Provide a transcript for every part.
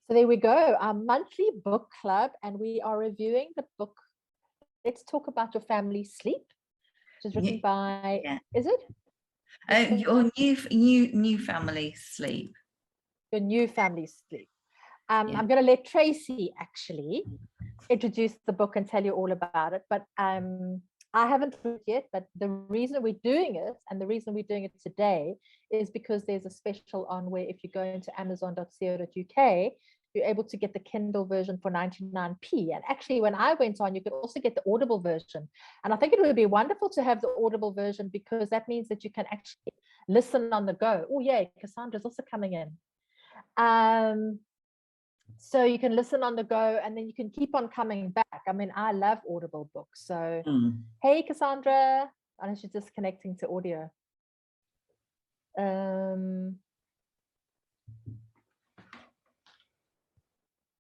So there we go, our monthly book club, and we are reviewing the book, Let's Talk About Your Family Sleep, which is written by, Yeah. is it? Your new family sleep. Your New Family Sleep. Yeah. I'm going to let Tracey actually introduce the book and tell you all about it, but I haven't read it yet, but the reason we're doing it, and the reason we're doing it today, is because there's a special on where if you go into amazon.co.uk, you're able to get the Kindle version for 99p. And actually, when I went on, you could also get the Audible version. And I think it would be wonderful to have the Audible version, because that means that you can actually listen on the go. Oh, yay, Cassandra's also coming in. So you can listen on the go, and then you can keep on coming back. I mean, I love Audible books. So, Hey, Cassandra. I know she's just connecting to audio.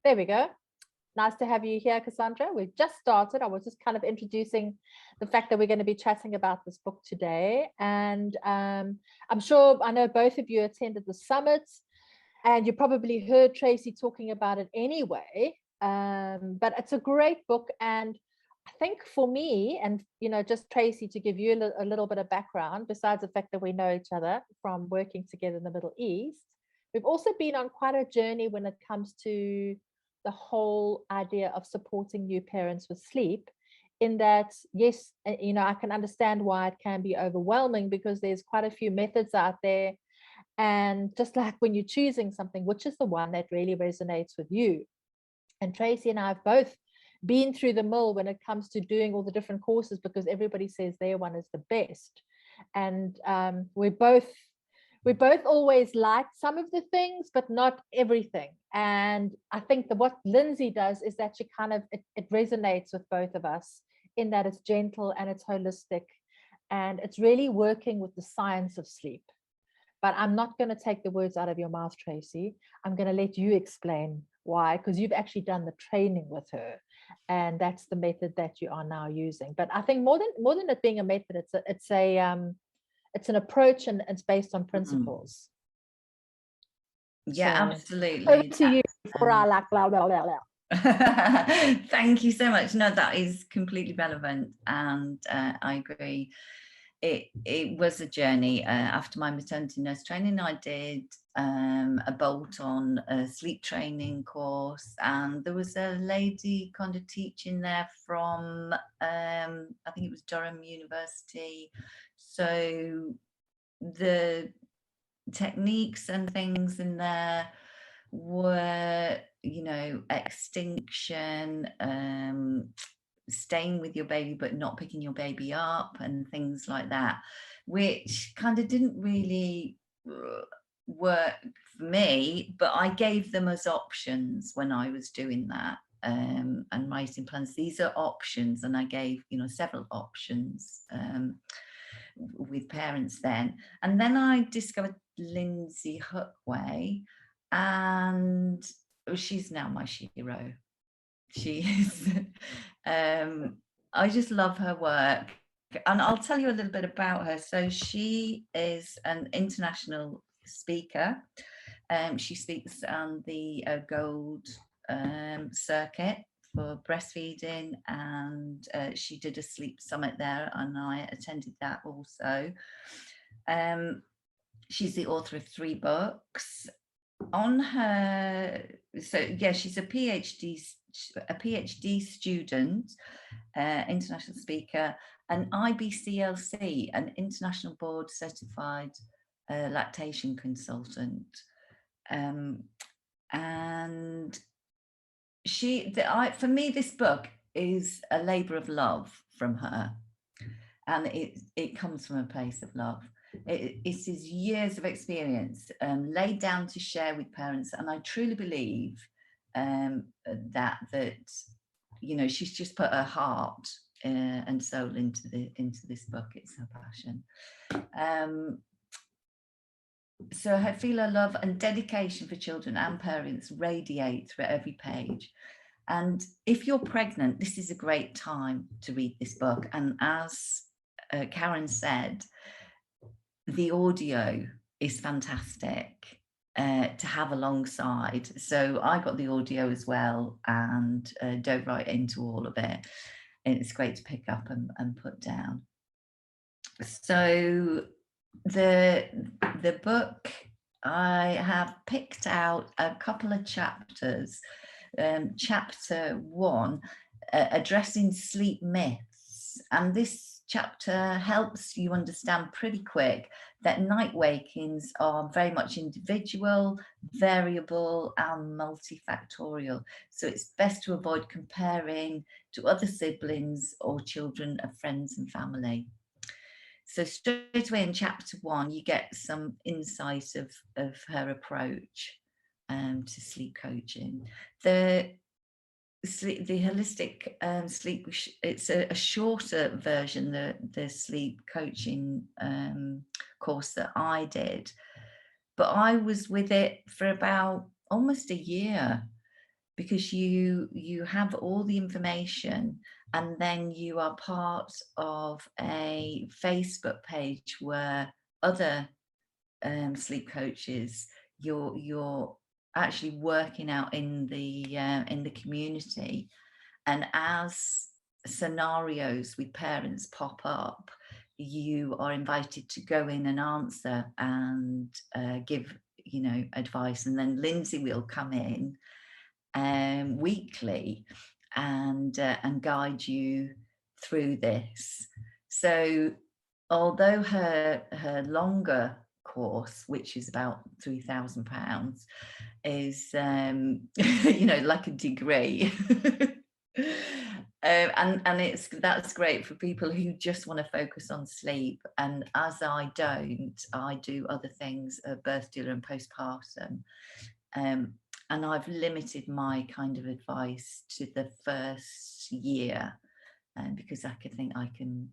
There we go. Nice to have you here, Cassandra. We've just started. I was just kind of introducing the fact that we're going to be chatting about this book today. And I'm sure, I know both of you attended the summit, and you probably heard Tracey talking about it anyway. But it's a great book. And I think for me, and just Tracey, to give you a little bit of background, besides the fact that we know each other from working together in the Middle East, we've also been on quite a journey when it comes to the whole idea of supporting new parents with sleep, in that, yes, I can understand why it can be overwhelming, because there's quite a few methods out there. And just like when you're choosing something, which is the one that really resonates with you? And Tracey and I have both been through the mill when it comes to doing all the different courses, because everybody says their one is the best. And we both always liked some of the things, but not everything. And I think that what Lindsay does is that she kind of, it resonates with both of us, in that it's gentle and it's holistic, and it's really working with the science of sleep. But I'm not going to take the words out of your mouth, Tracey. I'm going to let you explain why, because you've actually done the training with her, and that's the method that you are now using. But I think more than it being a method, it's an approach, and it's based on principles. Yeah, so, absolutely. Over to you before I like blah blah blah blah. Thank you so much. No, that is completely relevant, and I agree. It was a journey. After my maternity nurse training, I did a bolt-on sleep training course, and there was a lady kind of teaching there from I think it was Durham University. So the techniques and things in there were, extinction, staying with your baby but not picking your baby up, and things like that, which kind of didn't really work for me, but I gave them as options when I was doing that, and writing plans. These are options, and I gave several options with parents then. And then I discovered Lindsay Hookway, and she's now my hero. She is. I just love her work, and I'll tell you a little bit about her. So she is an international speaker. She speaks on the Gold circuit for breastfeeding, and she did a sleep summit there, and I attended that also. She's the author of 3 books. On her, so yeah, she's a PhD student, international speaker, an IBCLC, an international board certified lactation consultant, and for me, this book is a labour of love from her, and it comes from a place of love. It is years of experience laid down to share with parents, and I truly believe that she's just put her heart and soul into this book. It's her passion. So I feel her love and dedication for children and parents radiate through every page. And if you're pregnant, this is a great time to read this book. And as Karen said, the audio is fantastic. to have alongside. So I got the audio as well, and dove right into all of it. And it's great to pick up and put down. So the book, I have picked out a couple of chapters. Chapter 1, addressing sleep myths, and this chapter helps you understand pretty quick that night wakings are very much individual, variable, and multifactorial. So it's best to avoid comparing to other siblings or children of friends and family. So straight away in chapter 1, you get some insight of her approach to sleep coaching. The holistic sleep, it's a shorter version, the sleep coaching course that I did, but I was with it for about almost a year, because you have all the information, and then you are part of a Facebook page where other sleep coaches, you're actually working out in the community, and as scenarios with parents pop up, you are invited to go in and answer and give advice, and then Lindsay will come in weekly and guide you through this. So although her longer course, which is about £3,000, is like a degree. And that's great for people who just want to focus on sleep, and as I do other things, birth doula and postpartum, and I've limited my kind of advice to the first year, because I can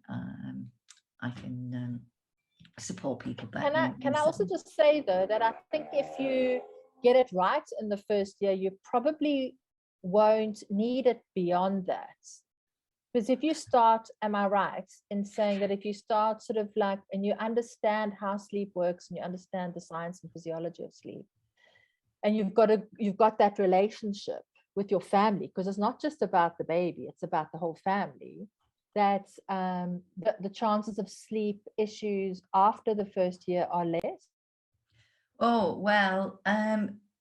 support people better. Can I also just say, though, that I think if you get it right in the first year, you probably won't need it beyond that. Because if you start, am I right in saying that if you start sort of like, and you understand how sleep works, and you understand the science and physiology of sleep, and you've got that relationship with your family, because it's not just about the baby, it's about the whole family, that the chances of sleep issues after the first year are less? Oh, well,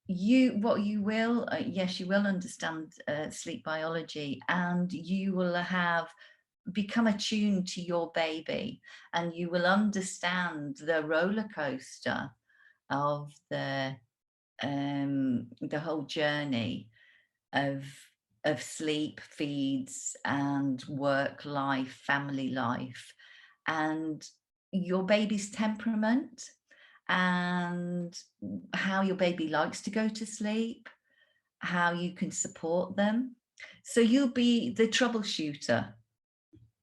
you will understand sleep biology, and you will have become attuned to your baby, and you will understand the roller coaster of the whole journey of sleep, feeds, and work life, family life, and your baby's temperament, and how your baby likes to go to sleep, how you can support them. So you'll be the troubleshooter.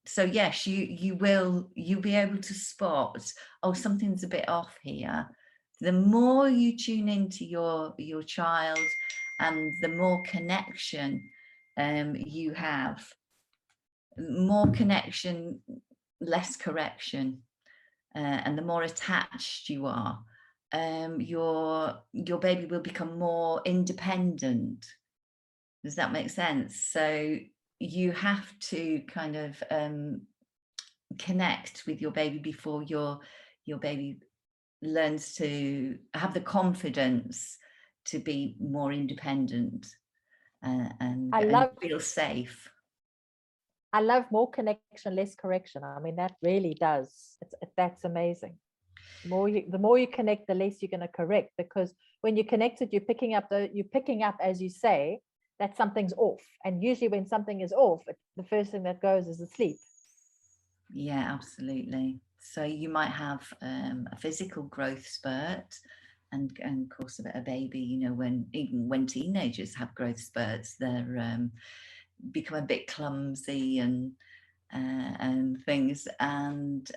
So yes, you'll be able to spot, oh, something's a bit off here. The more you tune into your child, and the more connection you have, more connection, less correction, and the more attached you are, your baby will become more independent. Does that make sense? So you have to kind of connect with your baby before your baby learns to have the confidence to be more independent, and feel safe. I love more connection, less correction. I mean, that really does. That's amazing. The more you connect, the less you're going to correct, because when you're connected, you're picking up, as you say, that something's off. And usually when something is off, the first thing that goes is the sleep. Yeah, absolutely. So you might have a physical growth spurt, and of course a baby, even when teenagers have growth spurts, they're become a bit clumsy and things, and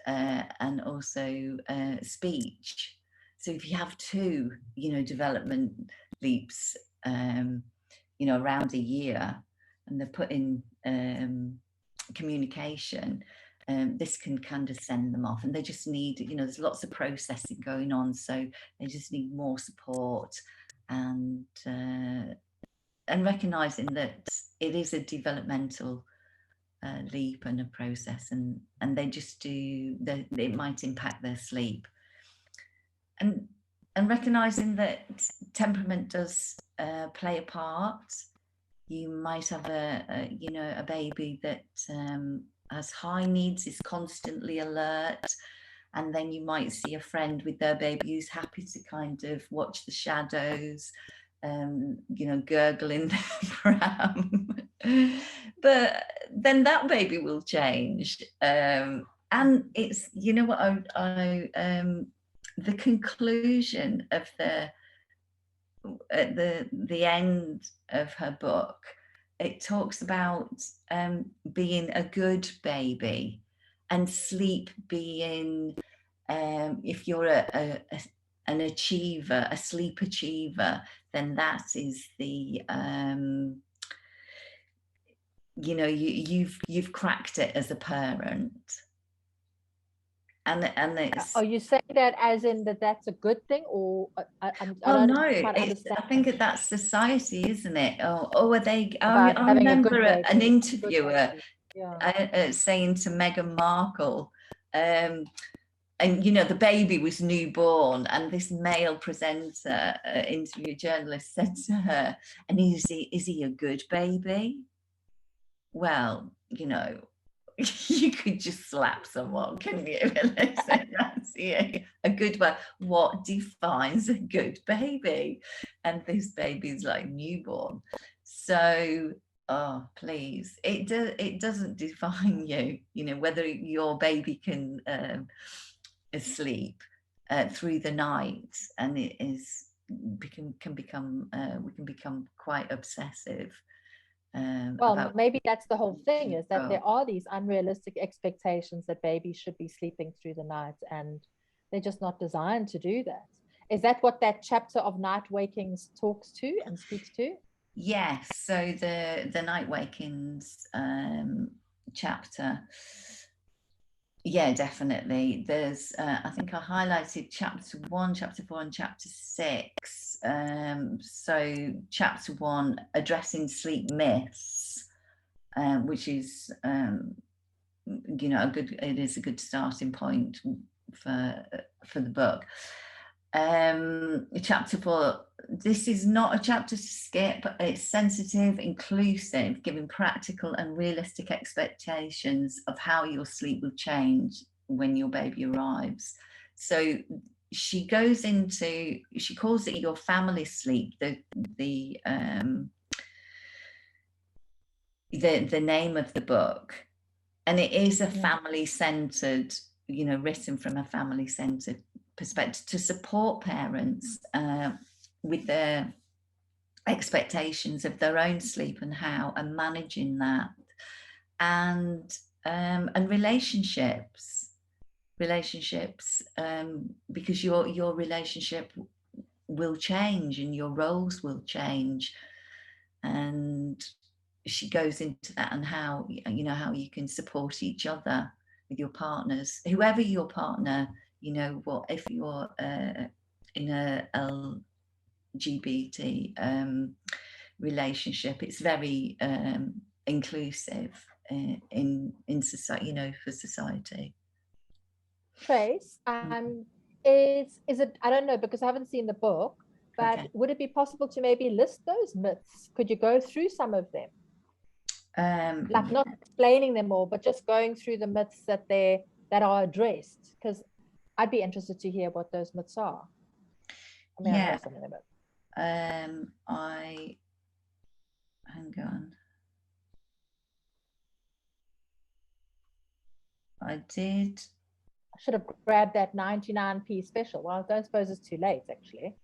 also speech. So if you have two development leaps around a year, and they're put in communication, this can kind of send them off, and they just need, you know, there's lots of processing going on, so they just need more support, and recognizing that it is a developmental leap and a process, and they just do that, it might impact their sleep, and recognizing that temperament does play a part. You might have a baby that has high needs, is constantly alert, and then you might see a friend with their baby who's happy to kind of watch the shadows, gurgle in their pram. But then that baby will change, and it's, you know what, the conclusion of at the end of her book, it talks about being a good baby, and sleep being, if you're an achiever, a sleep achiever, then that is the you've cracked it as a parent. And it's, are you saying that as in that's a good thing, or I no, I think that's society, isn't it? Are they? I remember an interviewer saying to Meghan Markle, and the baby was newborn, and this male presenter, interview journalist, said to her, "And is he a good baby?" Well, you could just slap someone, couldn't you? That's a good one. What defines a good baby? And this baby's like newborn. So, please, it doesn't define you. Whether your baby can sleep through the night, and we can become quite obsessive. Well, maybe that's the whole thing, is that there are these unrealistic expectations that babies should be sleeping through the night, and they're just not designed to do that. Is that what that chapter of Night Wakings talks to and speaks to? Yes. So the Night Wakings chapter, yeah, definitely. There's I think I highlighted chapter 1, chapter 4, and chapter 6. So chapter 1, addressing sleep myths, which is it is a good starting point for the book. Chapter 4, this is not a chapter to skip. It's sensitive, inclusive, giving practical and realistic expectations of how your sleep will change when your baby arrives. So she goes into, she calls it your family sleep, the name of the book, and it is a family-centered, written from a family-centered perspective, to support parents with their expectations of their own sleep and managing that, and relationships, because your relationship will change and your roles will change, and she goes into that, and how you can support each other with your partners, whoever your partner, what if you're in a LGBT relationship, it's very inclusive in society, for society. Trace, is it, I don't know, because I haven't seen the book, but would it be possible to maybe list those myths? Could you go through some of them? Like not explaining them all, but just going through the myths that are addressed, because I'd be interested to hear what those myths are. I mean, I know something about it. Hang on. I should have grabbed that 99p special. Well, I don't suppose it's too late, actually.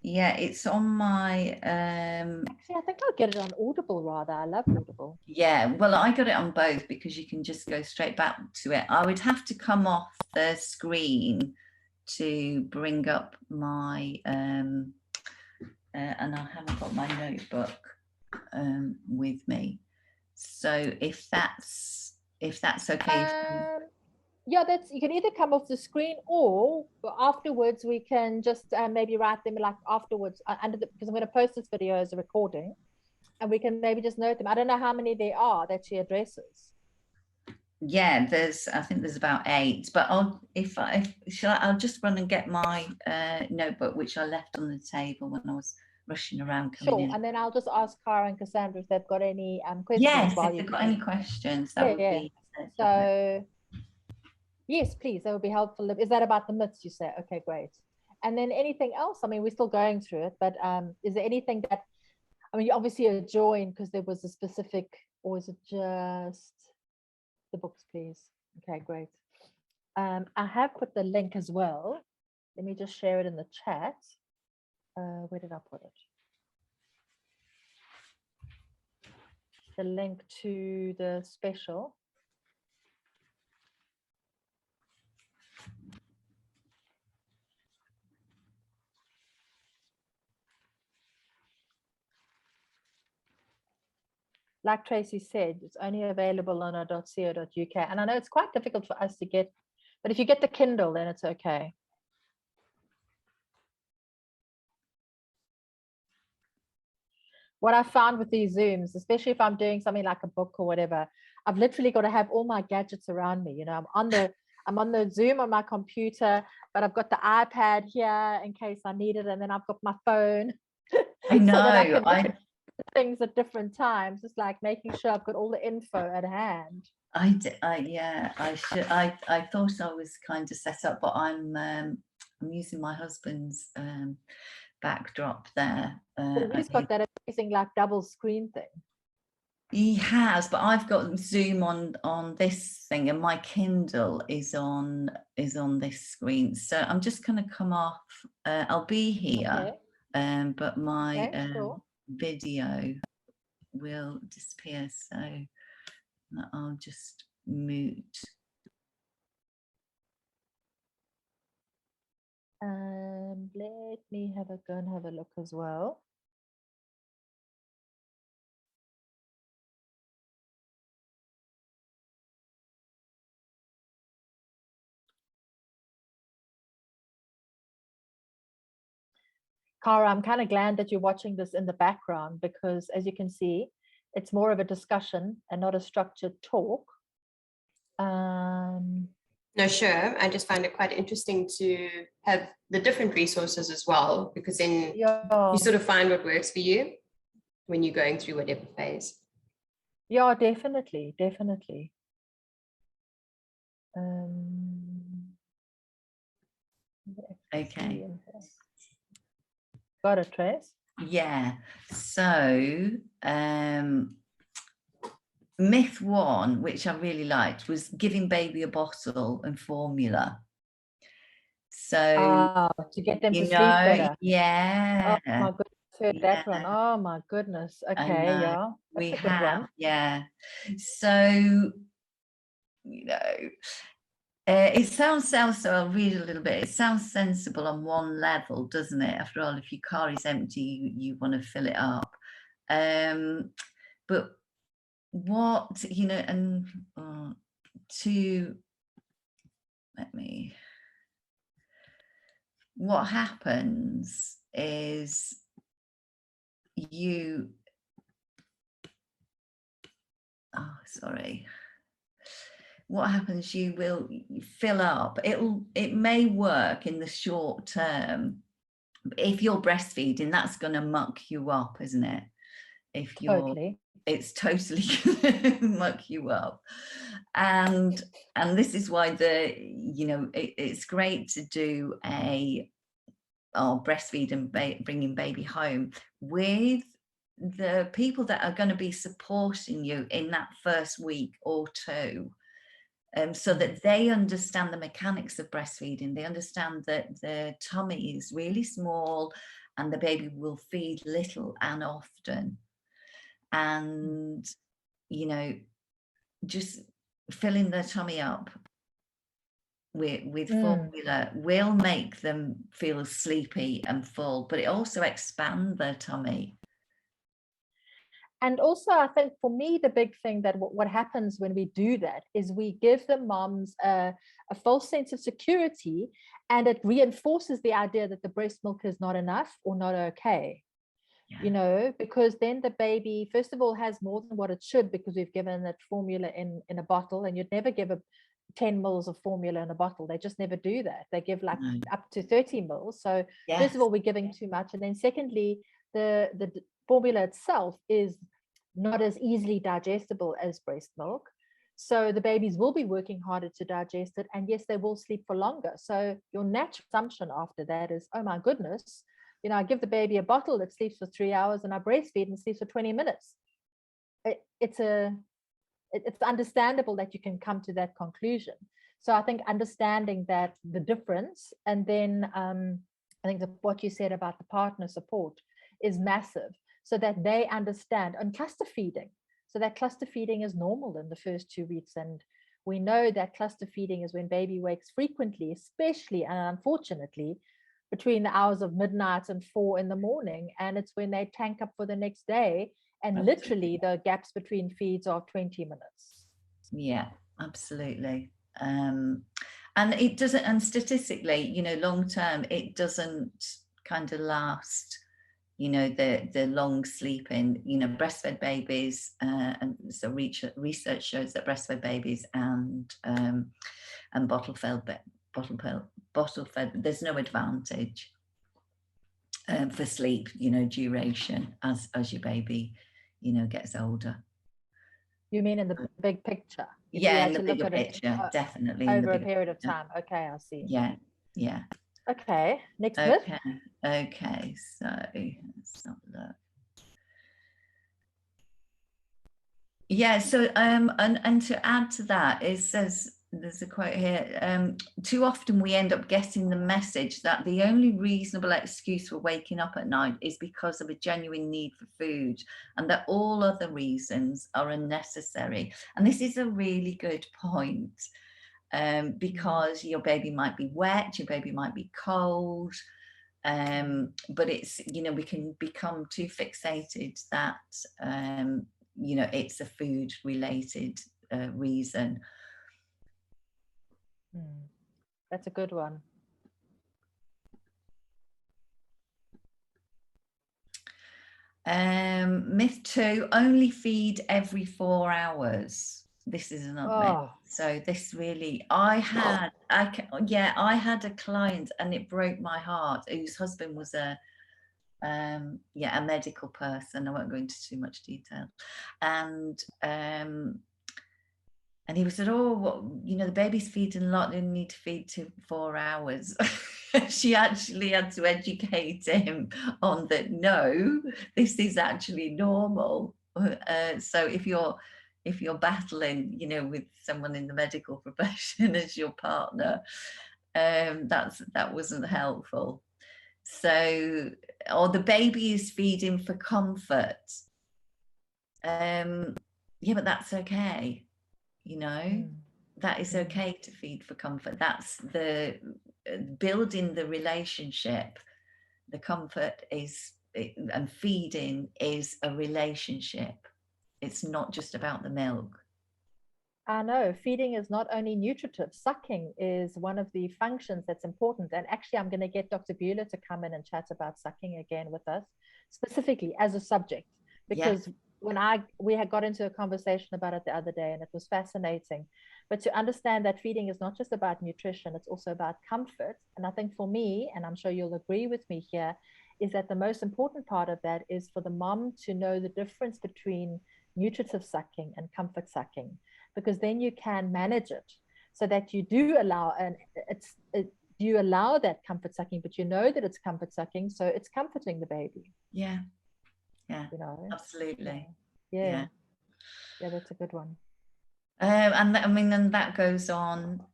Yeah, it's on my actually, I think I'll get it on Audible rather. I love Audible. Yeah, well, I got it on both because you can just go straight back to it. I would have to come off the screen to bring up my and I haven't got my notebook with me. So if if that's okay. Yeah, you can either come off the screen, or afterwards we can just maybe write them like afterwards because I'm going to post this video as a recording, and we can maybe just note them. I don't know how many there are that she addresses. Yeah, I think there's about 8, but I'll just run and get my notebook, which I left on the table when I was rushing around coming in. And then I'll just ask Cara and Cassandra if they've got any questions. Yes, if they've got any questions, that would be. So yes, please, that would be helpful. Is that about the myths you say? Okay, great. And then anything else? I mean, we're still going through it, but is there anything that, I mean, you obviously are joined because there was a specific, or is it just the books, please? Okay, great. I have put the link as well. Let me just share it in the chat. Where did I put it? The link to the special. Like Tracey said, it's only available on .co.uk. And I know it's quite difficult for us to get, but if you get the Kindle, then it's okay. What I found with these Zooms, especially if I'm doing something like a book or whatever, I've literally got to have all my gadgets around me. You know, I'm on the Zoom on my computer, but I've got the iPad here in case I need it, and then I've got my phone. I know. So that I can look at things at different times. It's like making sure I've got all the info at hand. I thought I was kind of set up, but I'm using my husband's backdrop there. He's got that amazing like double screen thing. He has, but I've got Zoom on this thing, and my Kindle is on this screen. So I'm just going to come off. I'll be here, but my video will disappear. So I'll just mute. Let me go and have a look as well. Cara, I'm kind of glad that you're watching this in the background, because as you can see, it's more of a discussion and not a structured talk. No, sure. I just find it quite interesting to have the different resources as well, because then you sort of find what works for you when you're going through whatever phase. Yeah, definitely. Okay. Got it, Trace? Yeah. So myth 1, which I really liked, was giving baby a bottle and formula. So to get them to sleep better. Yeah. Oh my goodness, heard that one. Oh my goodness. Okay, yeah. We have, yeah. So, you know, it sounds, so I'll read a little bit. It sounds sensible on one level, doesn't it? After all, if your car is empty, you want to fill it up. But what, you know, and what happens is what happens, you will fill up. It may work in the short term. If you're breastfeeding, that's going to muck you up, isn't it? If you're it's totally muck you up. And this is why it's great to do breastfeed and bringing baby home with the people that are going to be supporting you in that first week or two, so that they understand the mechanics of breastfeeding. They understand that the tummy is really small and the baby will feed little and often. And, you know, just filling their tummy up with formula will make them feel sleepy and full, but it also expands their tummy. And also, I think for me, the big thing that what happens when we do that is we give the moms a false sense of security, and it reinforces the idea that the breast milk is not enough or not okay. You know, because then the baby, first of all, has more than what it should, because we've given it formula in a bottle, and you'd never give 10 mils of formula in a bottle. They just never do that. They give like up to 30 mils. So first of all, we're giving too much. And then secondly, the formula itself is not as easily digestible as breast milk. So the babies will be working harder to digest it. And yes, they will sleep for longer. So your natural assumption after that is, oh my goodness, you know, I give the baby a bottle that sleeps for 3 hours, and I breastfeed and sleeps for 20 minutes. It's understandable that you can come to that conclusion. So I think understanding that the difference, and then I think what you said about the partner support is massive, so that they understand. And cluster feeding, so that cluster feeding is normal in the first 2 weeks. And we know that cluster feeding is when baby wakes frequently, especially and unfortunately between the hours of midnight and 4 in the morning, and it's when they tank up for the next day. And literally the gaps between feeds are 20 minutes. Yeah, absolutely. And it doesn't, and statistically, you know, long term, it doesn't kind of last, you know, the long sleeping, you know, breastfed babies, and so research shows that breastfed babies and bottle fed, there's no advantage for sleep, you know, duration as your baby, you know, gets older. You mean in the big picture? Yeah, in the bigger picture, definitely. Over a period of time. Okay, I see. Yeah, yeah. Okay, next bit. Okay, so let's have a look. Yeah, so and to add to that, it says, there's a quote here, too often we end up getting the message that the only reasonable excuse for waking up at night is because of a genuine need for food, and that all other reasons are unnecessary. And this is a really good point, because your baby might be wet, your baby might be cold, but it's, you know, we can become too fixated that you know, it's a food related reason. That's a good one. Myth 2, only feed every 4 hours. This is another myth. So this really, I had a client, and it broke my heart, whose husband was a medical person. I won't go into too much detail. And he was said, oh, well, you know, the baby's feeding a lot, they need to feed to 4 hours. She actually had to educate him on that. No, this is actually normal. So if you're battling, you know, with someone in the medical profession as your partner, that wasn't helpful. So, or the baby is feeding for comfort. Yeah, but that's okay. You know, that is okay to feed for comfort. That's the building the relationship. The comfort is, and feeding is a relationship. It's not just about the milk. I know feeding is not only nutritive. Sucking is one of the functions that's important. And actually, I'm going to get Dr. Bueller to come in and chat about sucking again with us, specifically as a subject, because when we had got into a conversation about it the other day, and it was fascinating. But to understand that feeding is not just about nutrition, it's also about comfort. And I think for me, and I'm sure you'll agree with me here, is that the most important part of that is for the mom to know the difference between nutritive sucking and comfort sucking, because then you can manage it so that you do allow, and you allow that comfort sucking, but you know that it's comfort sucking, so it's comforting the baby. Yeah, you know, absolutely. Yeah, that's a good one. And I mean, and that goes on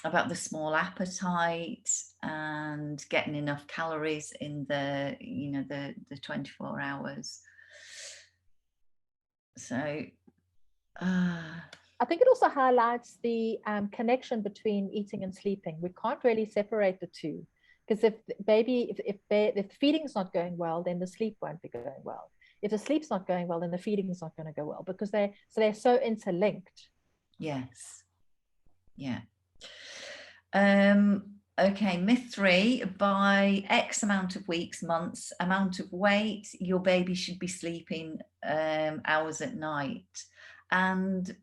about the small appetite and getting enough calories in the, you know, the 24 hours. So I think it also highlights the connection between eating and sleeping. We can't really separate the two, because if feeding is not going well, then the sleep won't be going well. if the sleep's not going well, then the feeding is not going to go well, because they're so interlinked. Yes. Yeah. Okay, myth 3, by X amount of weeks, months, amount of weight, your baby should be sleeping hours at night. And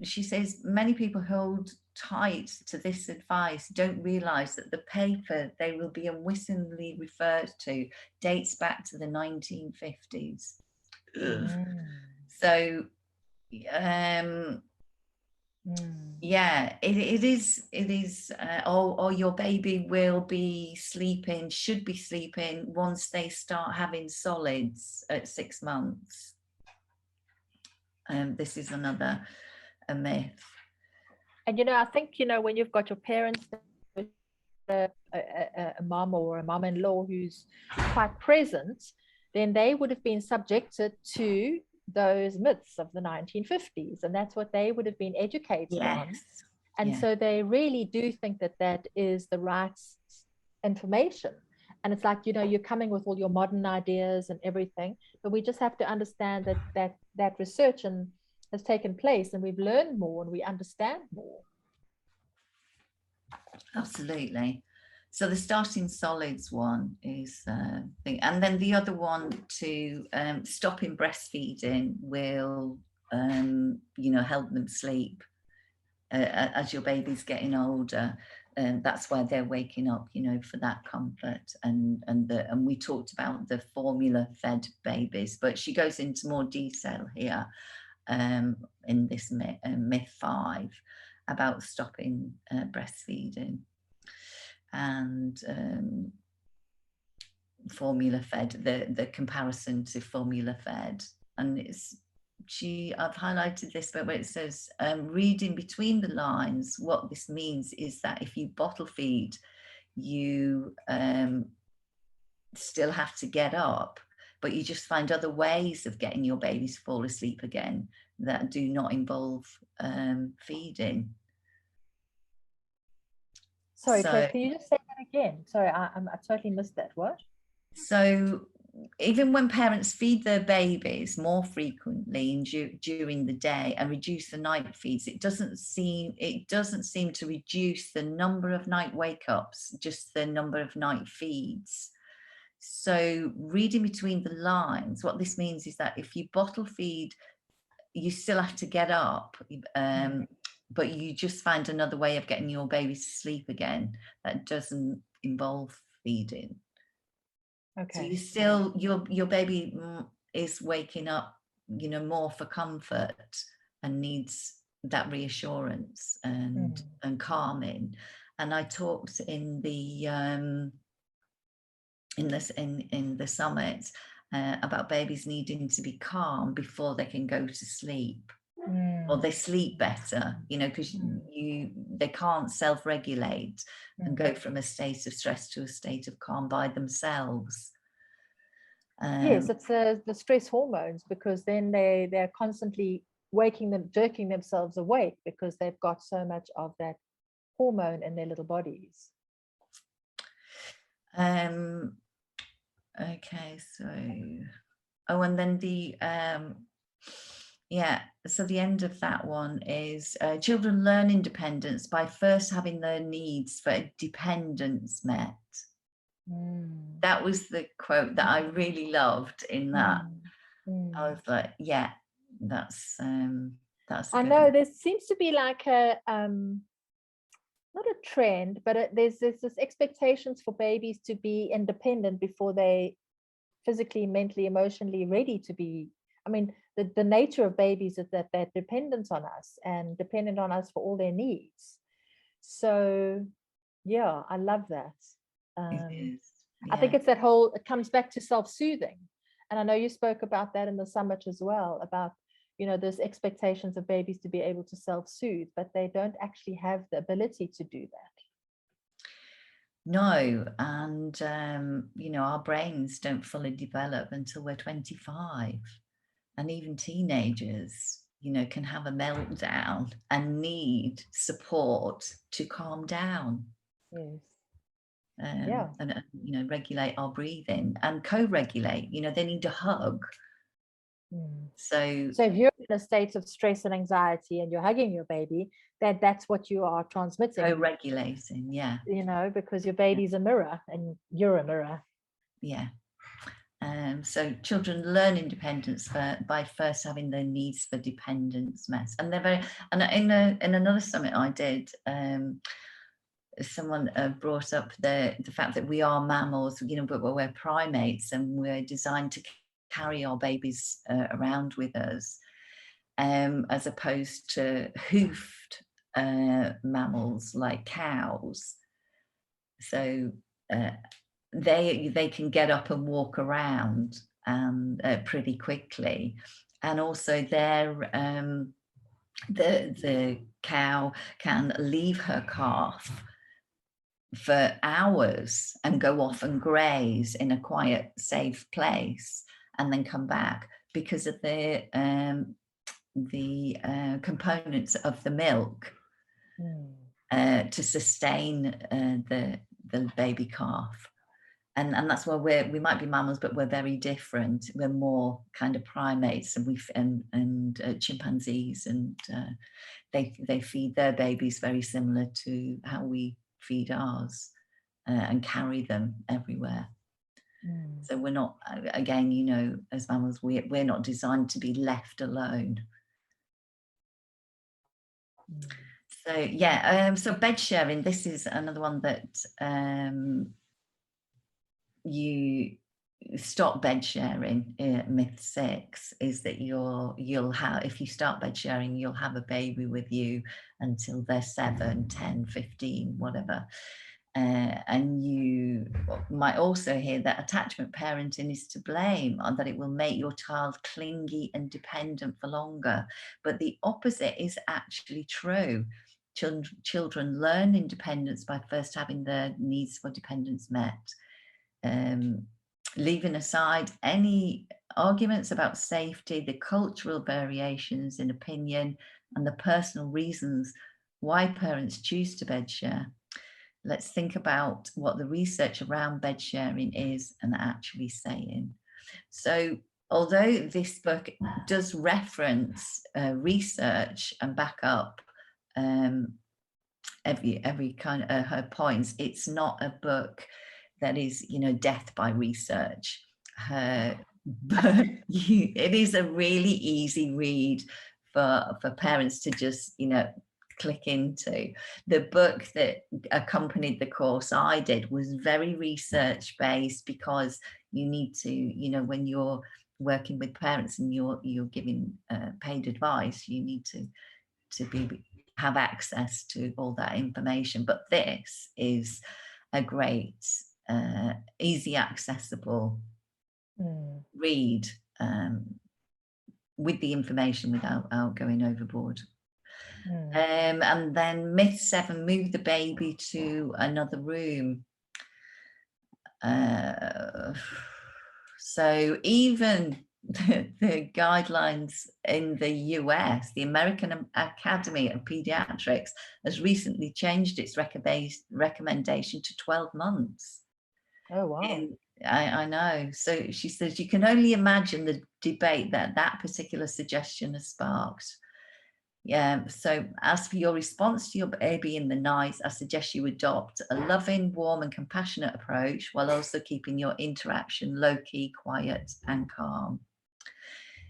she says many people hold tight to this advice, don't realise that the paper they will be unwittingly referred to dates back to the 1950s. So yeah, it is or your baby will be sleeping, should be sleeping once they start having solids at 6 months. This is another a myth. And I think when you've got your parents, a mom or a mom-in-law who's quite present, then they would have been subjected to those myths of the 1950s, and that's what they would have been educated on. And so they really do think that that is the right information. And it's like, you're coming with all your modern ideas and everything, but we just have to understand that research has taken place, and we've learned more and we understand more. Absolutely. So the starting solids one is thing, and then the other one to stopping breastfeeding will help them sleep as your baby's getting older, and that's why they're waking up, for that comfort. And we talked about the formula fed babies, but she goes into more detail here in this myth 5 about stopping breastfeeding and formula fed, the comparison to formula fed. And I've highlighted this bit where it says, reading between the lines, what this means is that if you bottle feed, you still have to get up, but you just find other ways of getting your baby to fall asleep again that do not involve feeding. Sorry, Trace, can you just say that again? Sorry, I totally missed that. What? So even when parents feed their babies more frequently during the day and reduce the night feeds, it doesn't seem to reduce the number of night wake-ups, just the number of night feeds. So reading between the lines, what this means is that if you bottle feed, you still have to get up, but you just find another way of getting your baby to sleep again that doesn't involve feeding. Okay. So you still, your baby is waking up, more for comfort and needs that reassurance and calming. And I talked in the summit about babies needing to be calm before they can go to sleep. Or they sleep better, because they can't self-regulate and go from a state of stress to a state of calm by themselves. Yes, it's the stress hormones, because then they're constantly jerking themselves awake because they've got so much of that hormone in their little bodies. Okay, so and then so the end of that one is children learn independence by first having their needs for dependence met. That was the quote that I really loved in that. I was like, yeah, that's I know there seems to be like a not a trend, but there's this expectations for babies to be independent before they physically, mentally, emotionally ready to be. I mean, the nature of babies is that they're dependent on us and dependent on us for all their needs. So, yeah, I love that. It is. Yeah. I think it's it comes back to self-soothing. And I know you spoke about that in the summit as well, about, there's expectations of babies to be able to self-soothe, but they don't actually have the ability to do that. No, and, our brains don't fully develop until we're 25. And even teenagers, can have a meltdown and need support to calm down. Yes. And regulate our breathing and co-regulate. They need a hug. So if you're in a state of stress and anxiety and you're hugging your baby, that's what you are transmitting. Co-regulating, yeah. You know, because your baby's a mirror and you're a mirror. Yeah. So children learn independence by first having their needs for dependence met. And they're very, and in another summit I did, someone brought up the fact that we are mammals, you know, but we're primates and we're designed to carry our babies around with us, as opposed to hoofed mammals like cows. So they can get up and walk around pretty quickly, and also the cow can leave her calf for hours and go off and graze in a quiet, safe place, and then come back because of the components of the milk to sustain the baby calf. And that's why we might be mammals, but we're very different. We're more kind of primates, and chimpanzees, and they feed their babies very similar to how we feed ours, and carry them everywhere. So we're not, again, you know, as mammals, we're not designed to be left alone. So yeah, so bed sharing. This is another one that you stop bed sharing. Myth 6 is that you'll have, if you start bed sharing, you'll have a baby with you until they're 7, 10, 15, whatever. And you might also hear that attachment parenting is to blame, or that it will make your child clingy and dependent for longer. But the opposite is actually true. Children learn independence by first having their needs for dependence met. Leaving aside any arguments about safety, the cultural variations in opinion, and the personal reasons why parents choose to bed share, let's think about what the research around bed sharing is and actually saying. So although this book does reference research and back up every kind of her points, it's not a book that is, you know, death by research. But it is a really easy read for parents to just, you know, click into. The book that accompanied the course I did was very research based, because you need to, you know, when you're working with parents and you're giving paid advice, you need to have access to all that information. But this is a great easy accessible read with the information without going overboard. And then myth 7, move the baby to another room. So even the guidelines in the US, the American Academy of Pediatrics has recently changed its recommendation to 12 months. Oh, wow. I know. So she says, you can only imagine the debate that particular suggestion has sparked. Yeah. So as for your response to your baby in the night, I suggest you adopt a loving, warm and compassionate approach, while also keeping your interaction low-key, quiet and calm.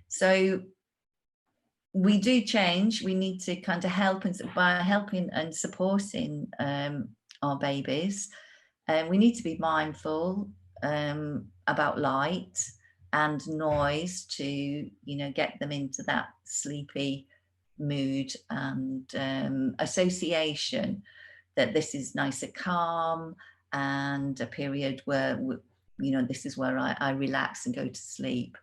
So we do change. We need to kind of help, and by helping and supporting our babies, we need to be mindful about light and noise to, you know, get them into that sleepy mood, and association that this is nice and calm, and a period where, you know, this is where I relax and go to sleep.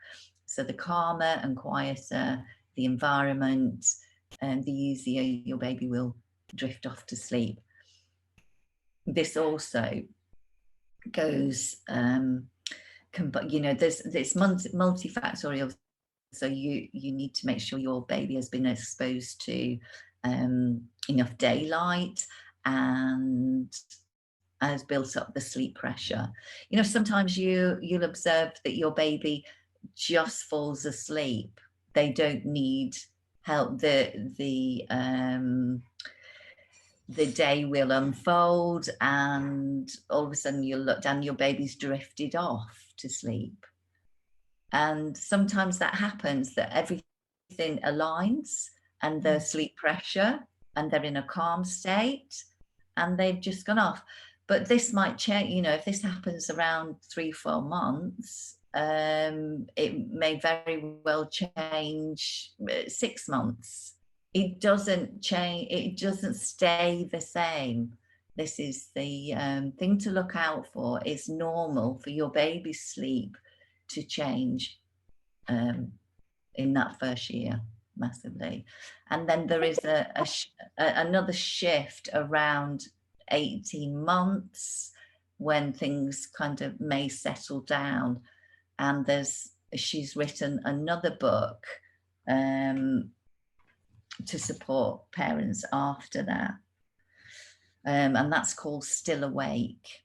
So the calmer and quieter the environment, the easier your baby will drift off to sleep. This also goes, you know, there's multifactorial. So you need to make sure your baby has been exposed to enough daylight and has built up the sleep pressure. You know, sometimes you'll observe that your baby just falls asleep. They don't need help. The day will unfold, and all of a sudden you'll look down, your baby's drifted off to sleep. And sometimes that happens, that everything aligns and their sleep pressure, and they're in a calm state and they've just gone off. But this might change, you know, if this happens around 3-4 months, it may very well change 6 months. It doesn't change, it doesn't stay the same. This is the thing to look out for. It's normal for your baby's sleep to change in that first year massively. And then there is another shift around 18 months when things kind of may settle down. And she's written another book to support parents after that. And that's called Still Awake.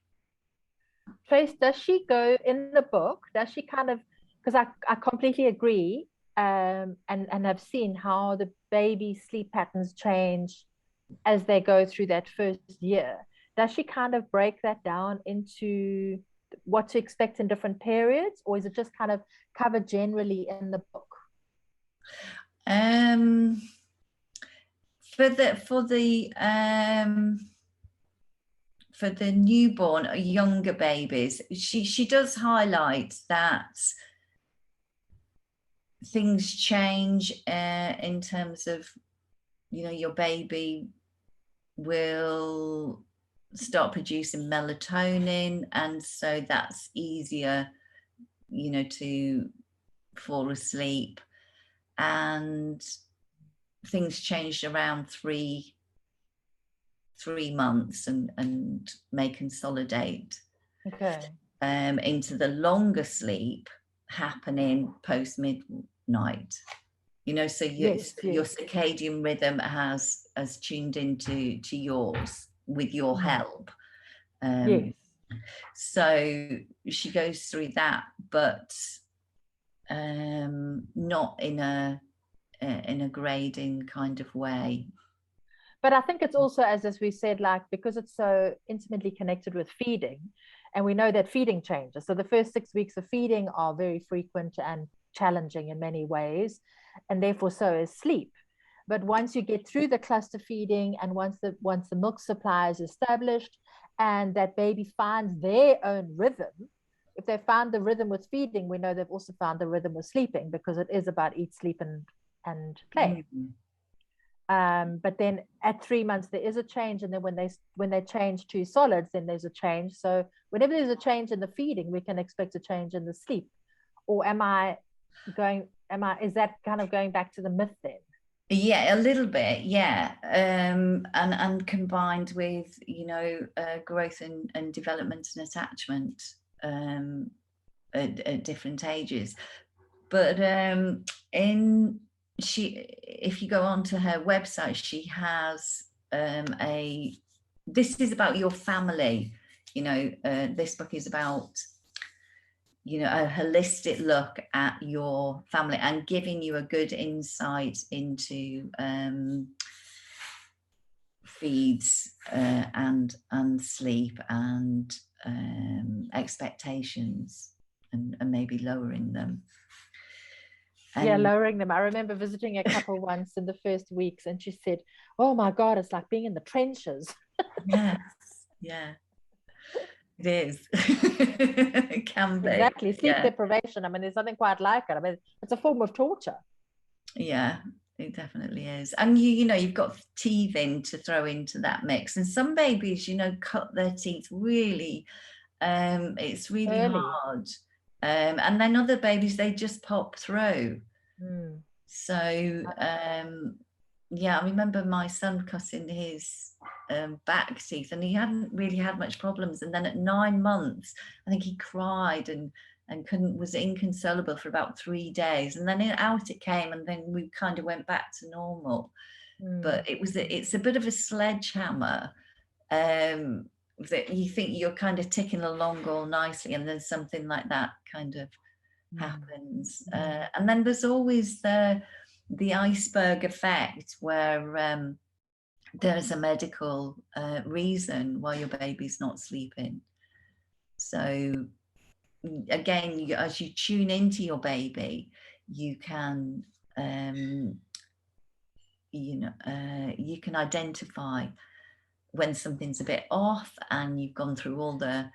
Trace, does she go in the book? Does she kind of, because I completely agree, and have seen how the baby sleep patterns change as they go through that first year. Does she kind of break that down into what to expect in different periods, or is it just kind of covered generally in the book? For the newborn, younger babies, she does highlight that things change in terms of, you know, your baby will start producing melatonin, and so that's easier, you know, to fall asleep. And things changed around 3 months and may consolidate into the longer sleep happening post midnight, you know, so your circadian rhythm has tuned into yours with your help. So she goes through that, but not in a grading kind of way. But I think it's also, as we said, like, because it's so intimately connected with feeding, and we know that feeding changes. So the first 6 weeks of feeding are very frequent and challenging in many ways, and therefore so is sleep. But once you get through the cluster feeding, and once the milk supply is established, and that baby finds their own rhythm, if they found the rhythm with feeding, we know they've also found the rhythm with sleeping, because it is about eat, sleep, and play. But then at 3 months there is a change, and then when they change to solids, then there's a change. So whenever there's a change in the feeding, we can expect a change in the sleep. Or is that kind of going back to the myth then? Yeah, a little bit, yeah. And combined with, you know, growth and development and attachment at different ages. But if you go onto her website, she has this is about your family, you know. This book is about, you know, a holistic look at your family and giving you a good insight into feeds and sleep and expectations, and maybe lowering them. Lowering them. I remember visiting a couple once in the first weeks, and she said, "Oh my God, it's like being in the trenches." Yes, yeah, it is. It can be. Exactly. Sleep deprivation. I mean, there's nothing quite like it. I mean, it's a form of torture. Yeah, it definitely is. And you know, you've got teething to throw into that mix. And some babies, you know, cut their teeth really. It's really hard. And then other babies, they just pop through. So I remember my son cutting his back teeth, and he hadn't really had much problems, and then at 9 months I think he cried and was inconsolable for about 3 days, and then out it came, and then we kind of went back to normal. But it's a bit of a sledgehammer, that you think you're kind of ticking along all nicely, and then something like that kind of happens. And then there's always the iceberg effect where there's a medical reason why your baby's not sleeping. So again, as you tune into your baby, you can you can identify when something's a bit off, and you've gone through all the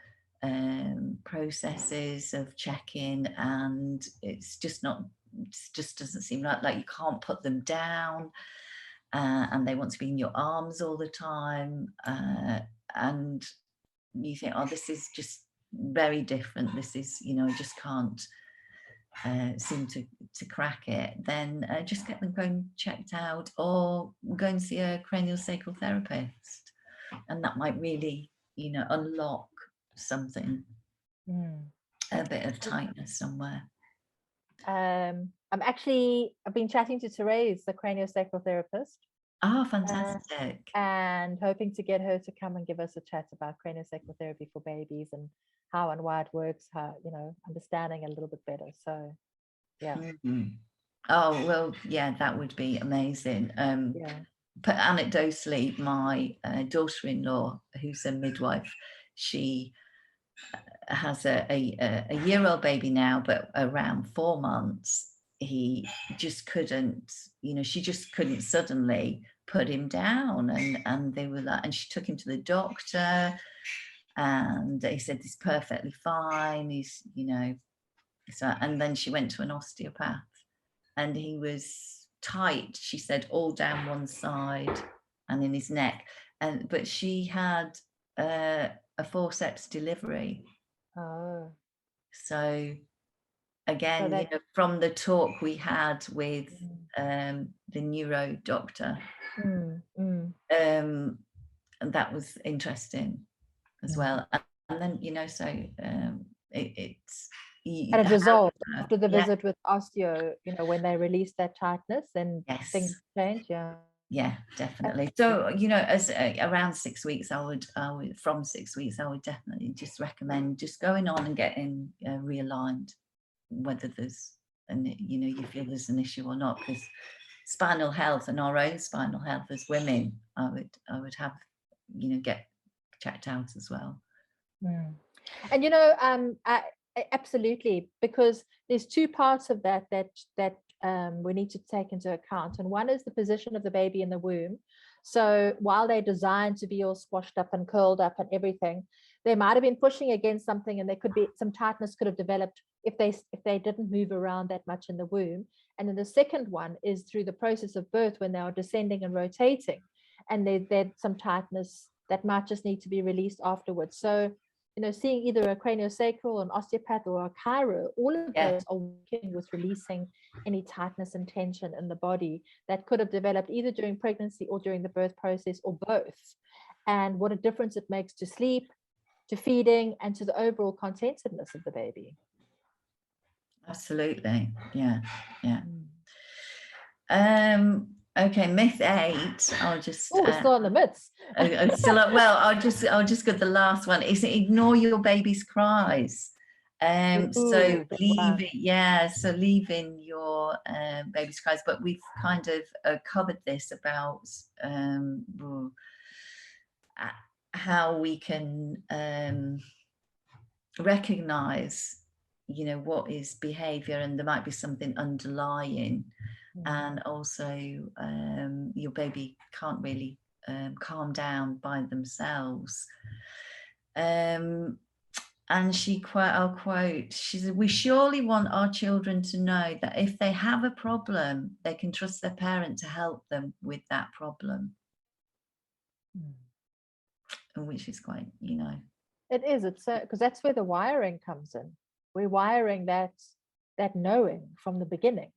processes of checking, and it just doesn't seem like you can't put them down, and they want to be in your arms all the time, and you think, oh, this is just very different, this is, I just can't seem to crack it. Then just get them going checked out, or go and see a craniosacral therapist, and that might really unlock something, a bit of tightness somewhere. I've been chatting to Tracey, the craniosacral therapist. Oh, fantastic. And hoping to get her to come and give us a chat about craniosacral therapy for babies and how and why it works, how, understanding a little bit better. So, yeah. Oh, well, yeah, that would be amazing. But anecdotally, my daughter-in-law, who's a midwife, she has a year-old baby now, but around 4 months, he just couldn't, she just couldn't suddenly put him down, and they were like, and she took him to the doctor, and they said he's perfectly fine, he's so, and then she went to an osteopath, and he was tight, she said, all down one side and in his neck, but she had a forceps delivery. So again, from the talk we had with the neuro doctor, and that was interesting as well. And then so it's and it resolved after the visit with osteo, when they released that tightness, and things change. Yeah, definitely. So as around 6 weeks, I would from 6 weeks I would definitely just recommend just going on and getting realigned, whether there's you feel there's an issue or not, because spinal health and our own spinal health as women, I would have get checked out as well. And absolutely, because there's two parts of that we need to take into account, and one is the position of the baby in the womb. So while they're designed to be all squashed up and curled up and everything, they might have been pushing against something, and there could be some tightness could have developed if they didn't move around that much in the womb. And then the second one is through the process of birth, when they are descending and rotating, and there's some tightness that might just need to be released afterwards. So seeing either a craniosacral, an osteopath, or a chiro, all of those are working with releasing any tightness and tension in the body that could have developed either during pregnancy or during the birth process, or both. And what a difference it makes to sleep, to feeding, and to the overall contentedness of the baby. Absolutely. Yeah. Okay, myth 8. I'll just. We're still on the myths. I'll just get the last one. Is ignore your baby's cries. So leaving your baby's cries. But we've kind of covered this about how we can recognize, what is behavior, and there might be something underlying. And also your baby can't really calm down by themselves. And I'll quote, she said, "We surely want our children to know that if they have a problem, they can trust their parent to help them with that problem." Which is quite, It is. It's because that's where the wiring comes in. We're wiring that knowing from the beginning.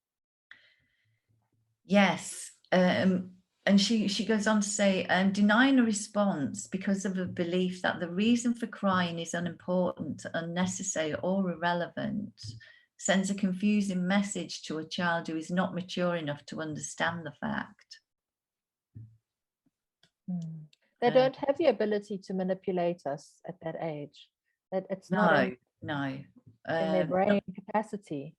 Yes. And she goes on to say, denying a response because of a belief that the reason for crying is unimportant, unnecessary, or irrelevant sends a confusing message to a child who is not mature enough to understand the fact. They don't have the ability to manipulate us at that age. That it's not. No. in their brain capacity.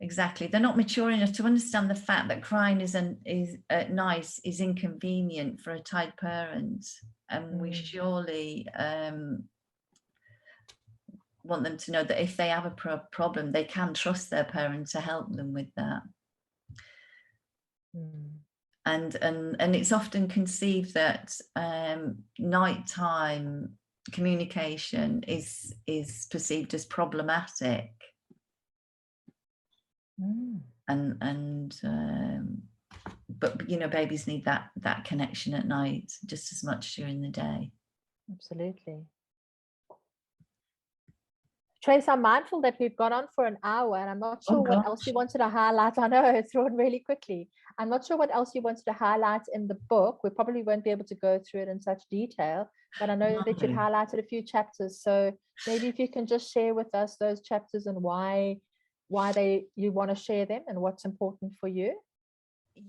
Exactly, they're not mature enough to understand the fact that crying is at night is inconvenient for a tired parent, and we surely want them to know that if they have a problem, they can trust their parent to help them with that. And it's often conceived that nighttime communication is perceived as problematic. But you know, babies need that connection at night just as much during the day. Absolutely. Trace, I'm mindful that we've gone on for an hour, and I'm not sure what else you wanted to highlight. I know it's run really quickly. I'm not sure what else you wanted to highlight in the book. We probably won't be able to go through it in such detail, but I know that you'd highlighted a few chapters. So maybe if you can just share with us those chapters and why you want to share them and what's important for you.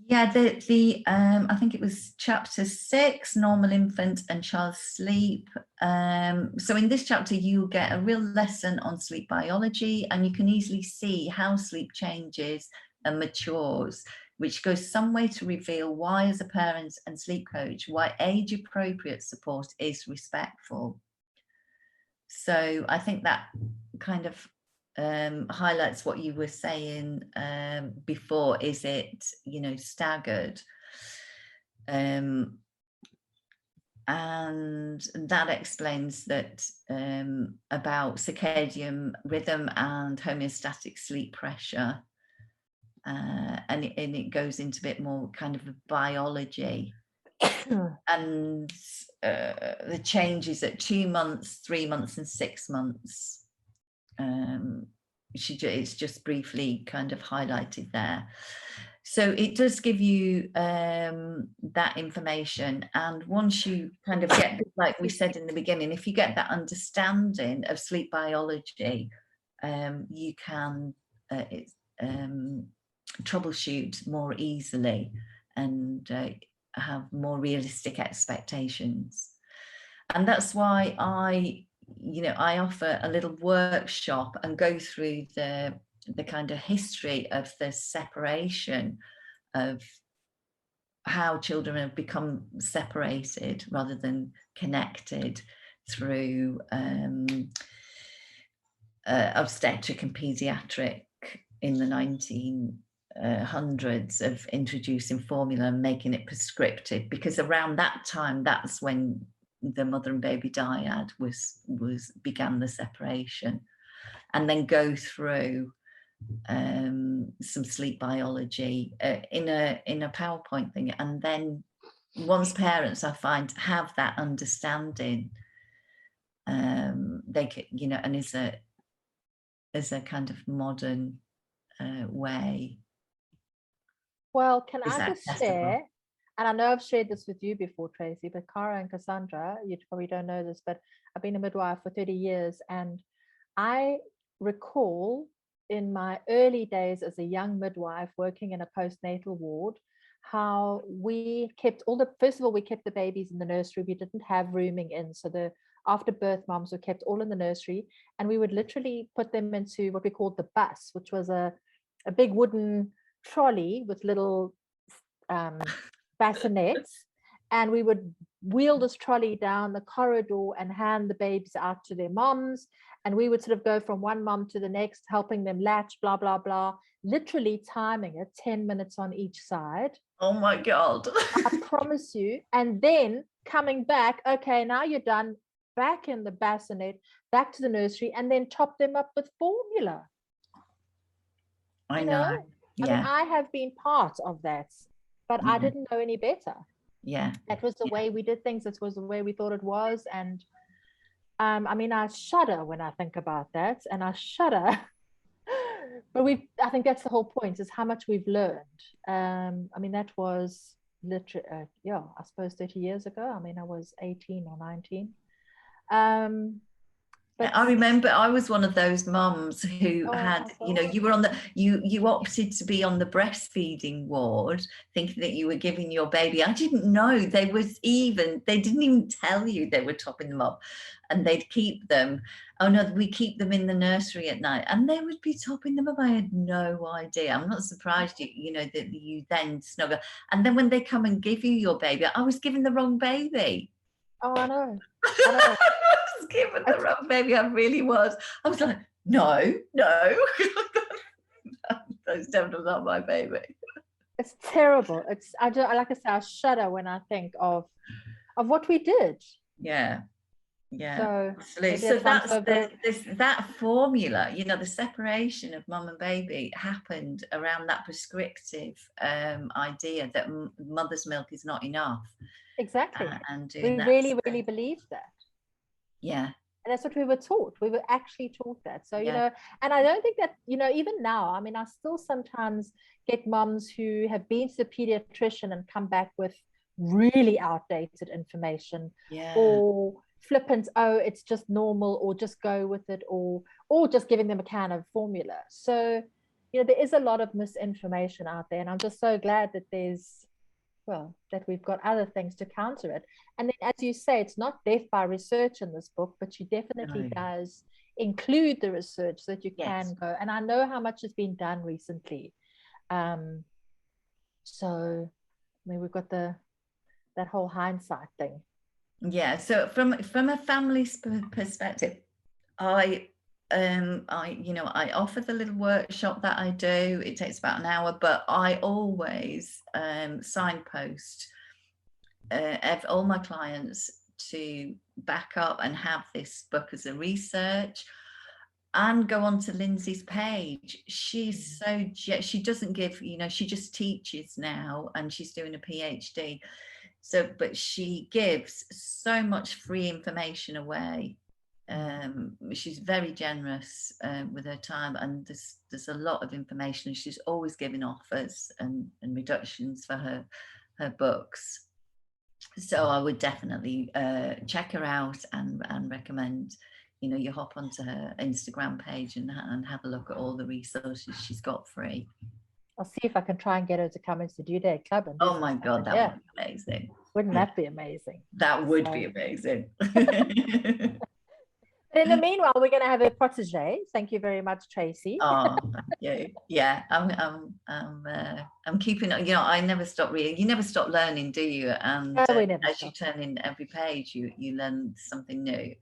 Yeah, I think it was chapter 6, normal infant and child sleep. So in this chapter, you get a real lesson on sleep biology, and you can easily see how sleep changes and matures, which goes some way to reveal why, as a parent and sleep coach, why age-appropriate support is respectful. So I think that kind of highlights what you were saying before. Is it, you know, staggered? And that explains that about circadian rhythm and homeostatic sleep pressure. And it goes into a bit more kind of biology. And the changes at 2 months, 3 months and 6 months. It's just briefly kind of highlighted there. So it does give you that information, and once you kind of get, like we said in the beginning, if you get that understanding of sleep biology, you can troubleshoot more easily and have more realistic expectations. And that's why I offer a little workshop and go through the kind of history of the separation of how children have become separated rather than connected through obstetric and pediatric in the 1900s of introducing formula and making it prescriptive, because around that time, that's when the mother and baby dyad began the separation, and then go through some sleep biology in a PowerPoint thing. And then once parents, I find, have that understanding, they can, you know, and is a kind of modern way. Well, can I just share? And I know I've shared this with you before, Tracy, but Cara and Cassandra, you probably don't know this, but I've been a midwife for 30 years. And I recall in my early days as a young midwife working in a postnatal ward, how we kept first of all, we kept the babies in the nursery. We didn't have rooming in. So the after birth moms were kept all in the nursery, and we would literally put them into what we called the bus, which was a big wooden trolley with little bassinets, and we would wheel this trolley down the corridor and hand the babies out to their moms, and we would sort of go from one mom to the next, helping them latch, blah blah blah, literally timing it 10 minutes on each side. Oh my God. I promise you. And then coming back, okay, now you're done, back in the bassinet, back to the nursery, and then top them up with formula. I know. Yeah. I mean, I have been part of that, but I didn't know any better. Yeah. That was the way we did things. This was the way we thought it was. And I mean, I shudder when I think about that, and I shudder. But I think that's the whole point, is how much we've learned. I mean, that was literally, I suppose 30 years ago. I mean, I was 18 or 19. But I remember I was one of those mums who had, you know, you were on you opted to be on the breastfeeding ward, thinking that you were giving your baby. I didn't know they didn't even tell you they were topping them up, and they'd keep them. Oh no, we keep them in the nursery at night, and they would be topping them up. I had no idea. I'm not surprised you know that you then snuggle. And then when they come and give you your baby, I was given the wrong baby. Oh, I know. I was given the wrong baby. I really was. I was like, no. Those definitely not my baby. It's terrible. I like I say, I shudder when I think of what we did. Yeah. So that's that formula, you know, the separation of mum and baby happened around that prescriptive idea that mother's milk is not enough. Exactly. And we really believed that. Yeah. And that's what we were taught. We were actually taught that. So, you know, and I don't think that, you know, even now, I mean, I still sometimes get mums who have been to the pediatrician and come back with really outdated information, or flippant, oh, it's just normal, or just go with it, or just giving them a kind of formula. So, you know, there is a lot of misinformation out there, and I'm just so glad that that we've got other things to counter it. And then, as you say, it's not death by research in this book, but she definitely does include the research so that you can go. And I know how much has been done recently. So, I mean, we've got that whole hindsight thing. Yeah. So from a family's perspective, I offer the little workshop that I do. It takes about an hour, but I always signpost all my clients to back up and have this book as a research, and go on to Lindsay's page. She's she doesn't give, you know, she just teaches now, and she's doing a PhD. So, but she gives so much free information away. She's very generous with her time, and there's a lot of information. She's always giving offers and reductions for her books. So I would definitely check her out and recommend, you know, you hop onto her Instagram page and have a look at all the resources she's got free. I'll see if I can try and get her to come into the Due Date Club. And oh my God, that would be amazing. Wouldn't that be amazing? That would be amazing. In the meanwhile, we're going to have a protege. Thank you very much, Tracey. Oh, thank you. Yeah, I'm keeping. You know, I never stop reading. You never stop learning, do you? And as you turn in every page, you learn something new.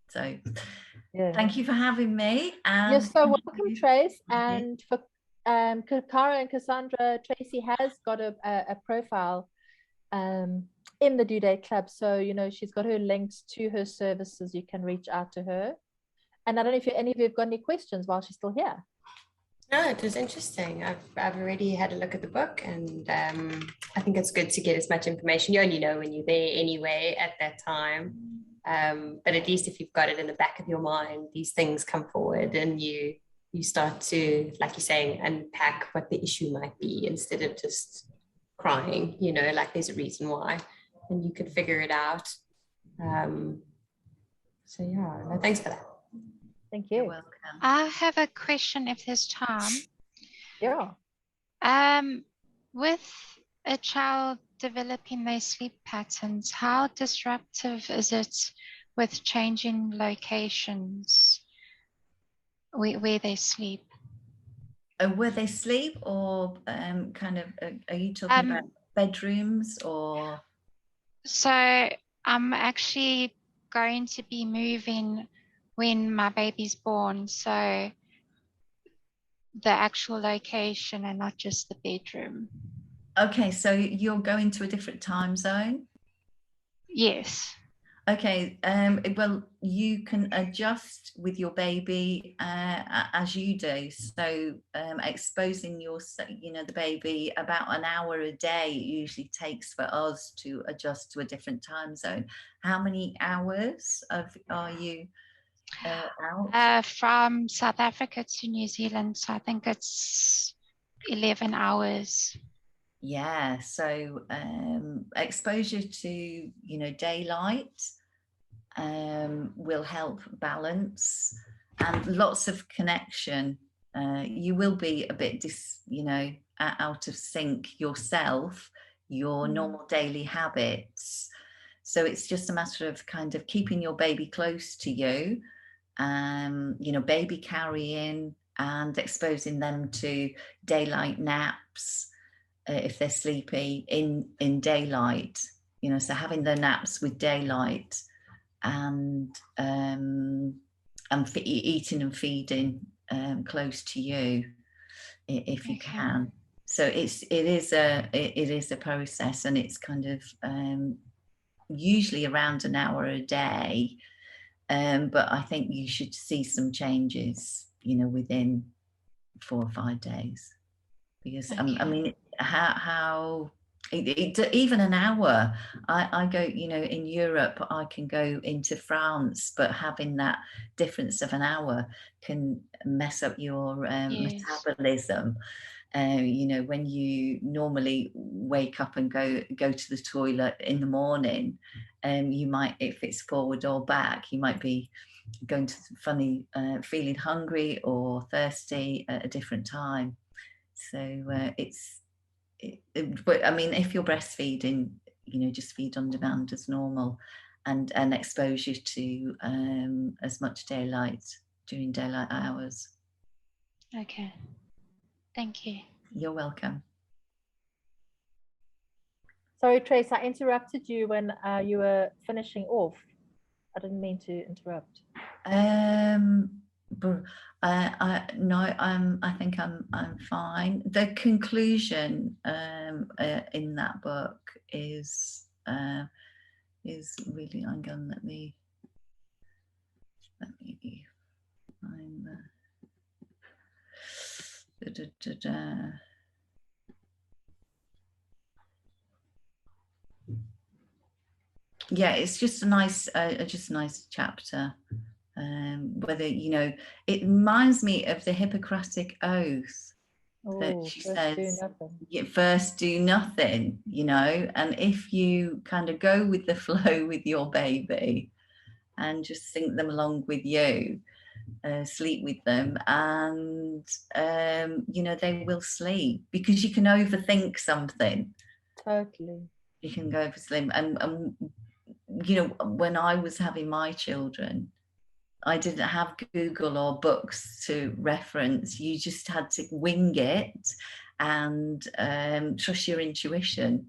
So, thank you for having me. And you're so welcome, Trace. And for Cara and Cassandra, Tracey has got a profile in the Due Date Club, so you know she's got her links to her services. You can reach out to her. And I don't know if any of you have got any questions while she's still here. No, it was interesting. I've already had a look at the book, and I think it's good to get as much information. You only know when you're there anyway at that time, but at least if you've got it in the back of your mind, these things come forward, and you start to, like you're saying, unpack what the issue might be instead of just crying, you know, like there's a reason why, and you could figure it out. So yeah, no, thanks for that. Thank you. You're welcome. I have a question if there's time. Yeah. With a child developing their sleep patterns, how disruptive is it with changing locations where they sleep? Where they sleep, or kind of, are you talking about bedrooms or? So I'm actually going to be moving when my baby's born, so the actual location and not just the bedroom. Okay, so you're going to a different time zone? Yes. Okay, well, you can adjust with your baby as you do. So exposing the baby about an hour a day usually takes for us to adjust to a different time zone. How many hours are you out? From South Africa to New Zealand, so I think it's 11 hours. Yeah, so exposure to daylight will help balance, and lots of connection. You will be a bit out of sync yourself, your normal daily habits. So it's just a matter of kind of keeping your baby close to you, you know, baby carrying and exposing them to daylight naps if they're sleepy in daylight, you know, so having their naps with daylight, and eating and feeding close to you if you can. So it is a process, and it's kind of usually around an hour a day, but I think you should see some changes, you know, within 4 or 5 days, because I mean, how even an hour, I go, you know, in Europe I can go into France, but having that difference of an hour can mess up your metabolism. You know, when you normally wake up and go to the toilet in the morning, you might, if it's forward or back, you might be going to funny, feeling hungry or thirsty at a different time. So but I mean, if you're breastfeeding, you know, just feed on demand as normal, and expose you to as much daylight during daylight hours. Okay. Thank you. You're welcome. Sorry, Trace, I interrupted you when you were finishing off. I didn't mean to interrupt. But no, I think I'm fine. The conclusion in that book is really, I'm going, let me find the yeah, it's just a nice chapter. Whether, you know, it reminds me of the Hippocratic Oath that she says, first do nothing, you know, and if you kind of go with the flow with your baby and just sink them along with you, sleep with them, and you know, they will sleep, because you can overthink something. Totally. You can go for sleep, and you know, when I was having my children, I didn't have Google or books to reference. You just had to wing it and trust your intuition.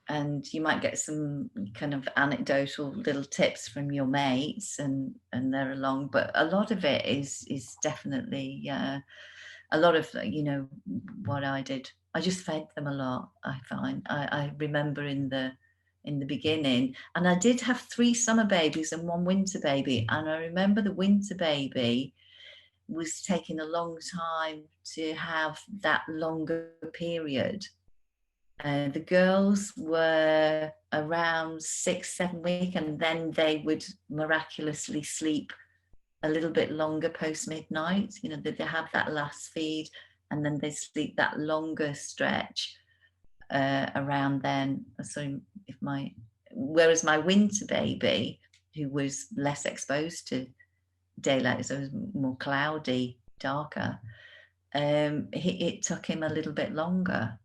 And you might get some kind of anecdotal little tips from your mates, and they're along. But a lot of it is definitely a lot of, you know, what I did. I just fed them a lot, I find. I remember in the beginning, and I did have 3 summer babies and 1 winter baby, and I remember the winter baby was taking a long time to have that longer period. The girls were around 6-7 weeks, and then they would miraculously sleep a little bit longer post midnight. You know, they have that last feed, and then they sleep that longer stretch around then. So whereas my winter baby, who was less exposed to daylight, so it was more cloudy, darker, it took him a little bit longer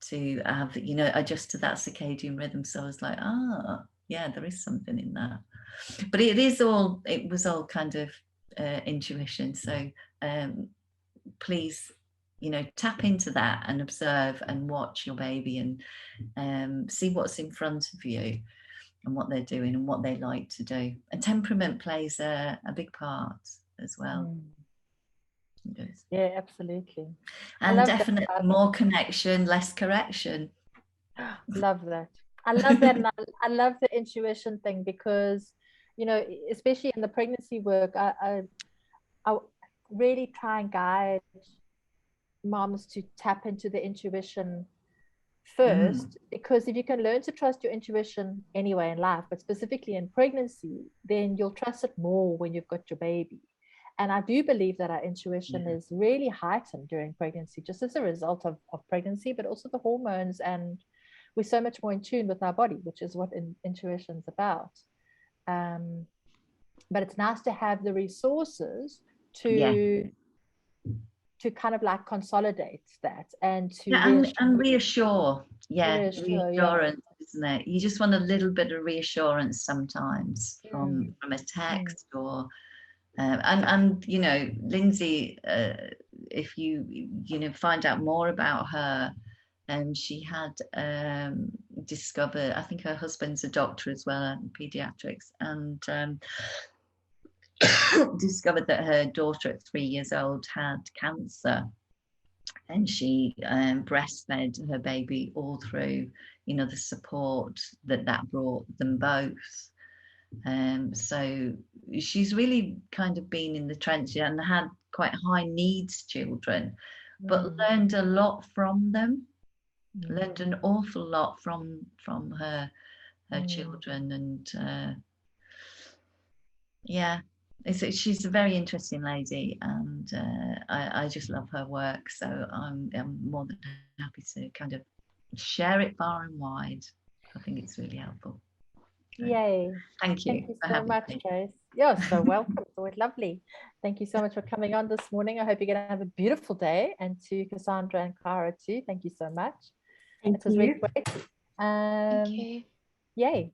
to have, you know, adjust to that circadian rhythm. So I was like, yeah, there is something in that. But it was all kind of intuition. So please, you know, tap into that and observe and watch your baby, and see what's in front of you and what they're doing and what they like to do. And temperament plays a big part as well. Yeah, absolutely. And definitely more connection, less correction. Love that. I love that. And I love the intuition thing, because, you know, especially in the pregnancy work, I really try and guide moms to tap into the intuition first, because if you can learn to trust your intuition anyway in life, but specifically in pregnancy, then you'll trust it more when you've got your baby. And I do believe that our intuition is really heightened during pregnancy, just as a result of pregnancy, but also the hormones. And we're so much more in tune with our body, which is what intuition is about. But it's nice to have the resources to kind of like consolidate that, and to and reassure. Reassurance isn't it? You just want a little bit of reassurance sometimes from a text or and you know, Lindsay, if you find out more about her, she had discovered, I think her husband's a doctor as well in pediatrics, and discovered that her daughter at 3 years old had cancer, and she breastfed her baby all through, you know, the support that brought them both. So she's really kind of been in the trenches and had quite high needs children, but learned a lot from them, learned an awful lot from her children, and yeah, she's a very interesting lady, and I just love her work, so I'm more than happy to kind of share it far and wide. I think it's really helpful. So, yay. Thank you. Thank you so much, Trace. You're so welcome. It's always lovely. Thank you so much for coming on this morning. I hope you're going to have a beautiful day. And to Cassandra and Cara too, thank you so much. Thank It was you. really great. Thank you. Yay.